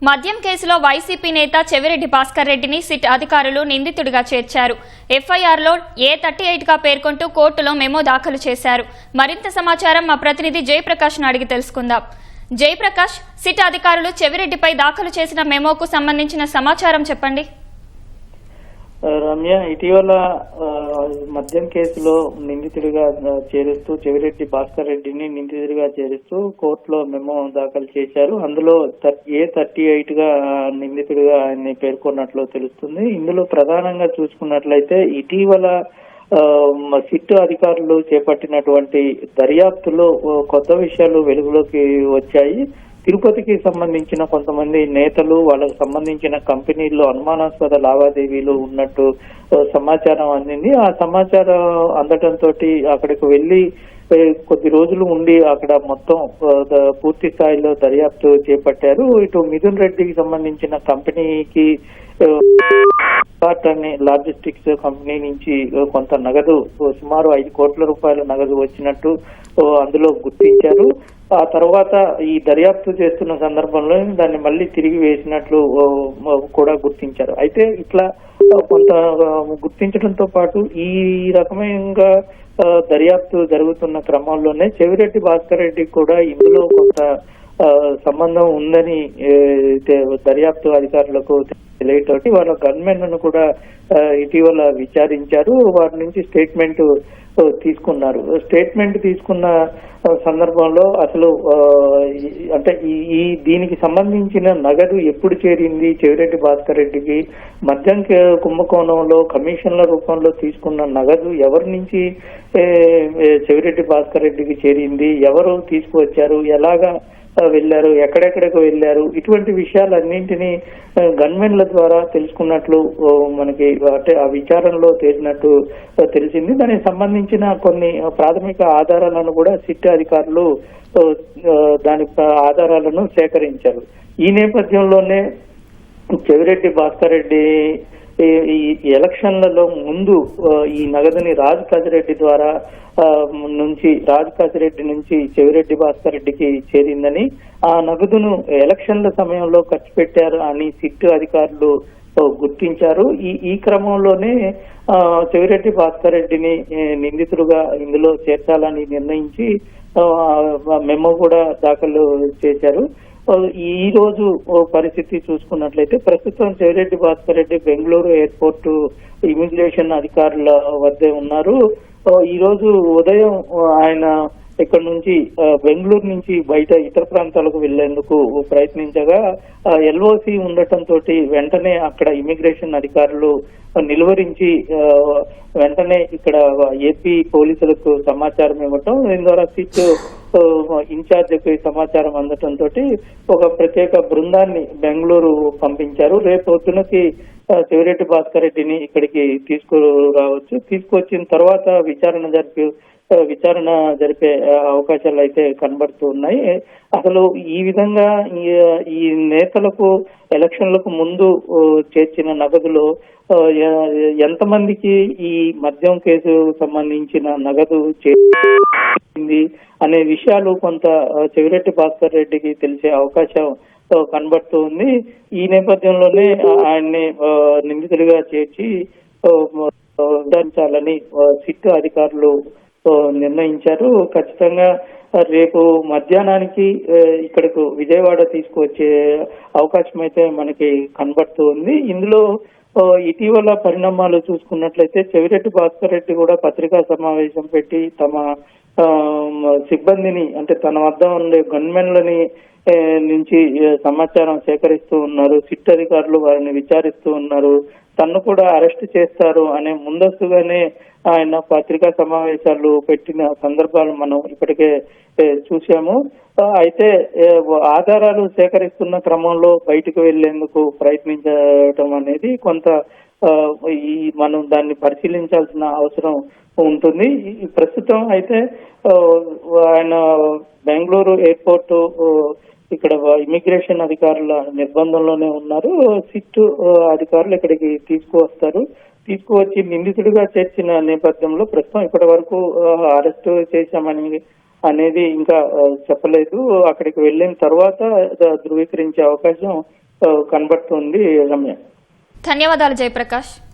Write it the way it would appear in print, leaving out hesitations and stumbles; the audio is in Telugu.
మద్యం కేసులో వైసీపీ నేత చెవిరెడ్డి భాస్కర్ రెడ్డిని సిట్ అధికారులు నిందితుడిగా చేర్చారు. ఎఫ్ఐఆర్లో A38గా పేర్కొంటూ కోర్టులో మెమో దాఖలు చేశారు. మరింత సమాచారం మా ప్రతినిధి జయప్రకాష్ను అడిగి తెలుసుకుందాం. జయప్రకాష్, సిట్ అధికారులు చెవిరెడ్డిపై దాఖలు చేసిన మెమోకు సంబంధించిన సమాచారం చెప్పండి. రమ్య, ఇటీవల మద్యం కేసులో నిందితుడిగా చేరుస్తూ చెవిరెడ్డి భాస్కర్ రెడ్డిని నిందితుడిగా చేరుస్తూ కోర్టులో మెమో దాఖలు చేశారు. అందులో A38 గా నిందితుడిగా ఆయన్ని పేర్కొన్నట్లు తెలుస్తుంది. ఇందులో ప్రధానంగా చూసుకున్నట్లయితే ఇటీవల సిట్ అధికారులు చేపట్టినటువంటి దర్యాప్తులో కొత్త విషయాలు వెలుగులోకి వచ్చాయి. తిరుపతికి సంబంధించిన కొంతమంది నేతలు, వాళ్ళకు సంబంధించిన కంపెనీల్లో అనుమానాస్పద లావాదేవీలు ఉన్నట్టు సమాచారం అందింది. ఆ సమాచారం అందటంతో అక్కడికి వెళ్లి కొద్ది రోజులు ఉండి అక్కడ మొత్తం పూర్తి స్థాయిలో దర్యాప్తు చేపట్టారు. ఇటు మిథున్ రెడ్డికి సంబంధించిన కంపెనీకి అనే లాజిస్టిక్స్ కంపెనీ నుంచి కొంత నగదు, సుమారు 5 కోట్ల రూపాయల నగదు వచ్చినట్టు అందులో గుర్తించారు. ఆ తర్వాత ఈ దర్యాప్తు చేస్తున్న సందర్భంలో దాన్ని మళ్ళీ తిరిగి వేసినట్లు కూడా గుర్తించారు. అయితే ఇట్లా కొంత గుర్తించడంతో పాటు ఈ రకమైన దర్యాప్తు జరుగుతున్న క్రమంలోనే చెవిరెడ్డి భాస్కర్ రెడ్డి కూడా ఇందులో కొంత సంబంధం ఉందని దర్యాప్తు అధికారులకు తెలియటోటి వాళ్ళ గన్మెన్లను కూడా ఇటీవల విచారించారు. వారి నుంచి స్టేట్మెంట్ తీసుకున్నారు. స్టేట్మెంట్ తీసుకున్న సందర్భంలో అసలు అంటే ఈ దీనికి సంబంధించిన నగదు ఎప్పుడు చేరింది చెవిరెడ్డి భాస్కర్ రెడ్డికి, మద్యం కుంభకోణంలో కమిషన్ల రూపంలో తీసుకున్న నగదు ఎవరి నుంచి చెవిరెడ్డి భాస్కర్ రెడ్డికి చేరింది, ఎవరు తీసుకువచ్చారు, ఎలాగా వెళ్లారు, ఎక్కడెక్కడికి వెళ్లారు, ఇటువంటి విషయాలన్నింటినీ గన్మెన్ల ద్వారా తెలుసుకున్నట్లు మనకి అంటే ఆ విచారణలో తేలినట్టు తెలిసింది. దానికి సంబంధించిన కొన్ని ప్రాథమిక ఆధారాలను కూడా సిట్ అధికారులు దాని ఆధారాలను సేకరించారు. ఈ నేపథ్యంలోనే చెవిరెడ్డి భాస్కర్ రెడ్డి ఈ ఎలక్షన్లలో ముందు ఈ నగదుని రాజ్ కాజిరెడ్డి ద్వారా రాజ్ కాజిరెడ్డి నుంచి చెవిరెడ్డి భాస్కర్ రెడ్డికి చేరిందని, ఆ నగదును ఎలక్షన్ల సమయంలో ఖర్చు పెట్టారు అని సిట్ అధికారులు గుర్తించారు. ఈ క్రమంలోనే చెవిరెడ్డి భాస్కర్ రెడ్డిని నిందితుడుగా ఇందులో చేర్చాలని నిర్ణయించి మెమో కూడా దాఖలు చేశారు. ఈ రోజు పరిస్థితి చూసుకున్నట్లయితే ప్రస్తుతం చెవిరెడ్డి భాస్కర్ రెడ్డి బెంగళూరు ఎయిర్పోర్ట్ ఇమిగ్రేషన్ అధికారుల వద్దే ఉన్నారు. ఈ రోజు ఉదయం ఆయన ఇక్కడ నుంచి బెంగళూరు నుంచి బయట ఇతర ప్రాంతాలకు వెళ్లేందుకు ప్రయత్నించగా LOC ఉండటంతో వెంటనే అక్కడ ఇమిగ్రేషన్ అధికారులు నిలువరించి వెంటనే ఇక్కడ ఏపీ పోలీసులకు సమాచారం ఇవ్వటం, దీని ద్వారా సిట్ ఇన్ఛార్జికి సమాచారం అందటంతో ఒక ప్రత్యేక బృందాన్ని బెంగళూరు పంపించారు. రేపు పొద్దునకి చెవిరెడ్డి భాస్కర్ రెడ్డిని ఇక్కడికి తీసుకురావచ్చు. తీసుకొచ్చిన తర్వాత విచారణ జరిపే అవకాశాలు అయితే కనబడుతూ ఉన్నాయి. అసలు ఈ విధంగా ఈ నేతలకు ఎలక్షన్లకు ముందు చేర్చిన నగదులో ఎంతమందికి ఈ మద్యం కేసు సంబంధించిన నగదు చేరింది అనే విషయాలు కొంత చెవిరెడ్డి భాస్కర్ రెడ్డికి తెలిసే అవకాశం కనబడుతూ ఉంది. ఈ నేపథ్యంలోనే ఆయన్ని నిందితుడిగా చేర్చి విచారించాలని సిట్ అధికారులు నిర్ణయించారు. ఖచ్చితంగా రేపు మధ్యాహ్నానికి ఇక్కడకు విజయవాడ తీసుకువచ్చే అవకాశం అయితే మనకి కనబడుతూ ఉంది. ఇందులో ఇటీవల పరిణామాలు చూసుకున్నట్లయితే చెవిరెడ్డి భాస్కర్ రెడ్డి కూడా పత్రికా సమావేశం పెట్టి తమ సిబ్బందిని అంటే తన వద్ద ఉండే గన్మెన్లని నుంచి సమాచారం సేకరిస్తూ ఉన్నారు. సిట్ అధికారులు వారిని విచారిస్తూ ఉన్నారు. తన్ను కూడా అరెస్ట్ చేస్తారు అనే ముందస్తుగానే ఆయన పత్రికా సమావేశాలు పెట్టిన సందర్భాలు మనం ఇప్పటికే చూసాము. అయితే ఆధారాలు సేకరిస్తున్న క్రమంలో బయటకు వెళ్లేందుకు ప్రయత్నించడం అనేది కొంత మనం దాన్ని పరిశీలించాల్సిన అవసరం ఉంటుంది. ప్రస్తుతం అయితే ఆయన బెంగళూరు ఎయిర్పోర్ట్ ఇక్కడ ఇమిగ్రేషన్ అధికారుల నిర్బంధంలోనే ఉన్నారు. సిట్ అధికారులు ఇక్కడికి తీసుకువచ్చి నిందితుడిగా చేర్చిన నేపథ్యంలో ప్రస్తుతం ఇప్పటి వరకు అరెస్ట్ చేశామని అనేది ఇంకా చెప్పలేదు. అక్కడికి వెళ్ళిన తర్వాత ధృవీకరించే అవకాశం కనబడుతుంది రమ్య. ధన్యవాదాలు జయప్రకాష్.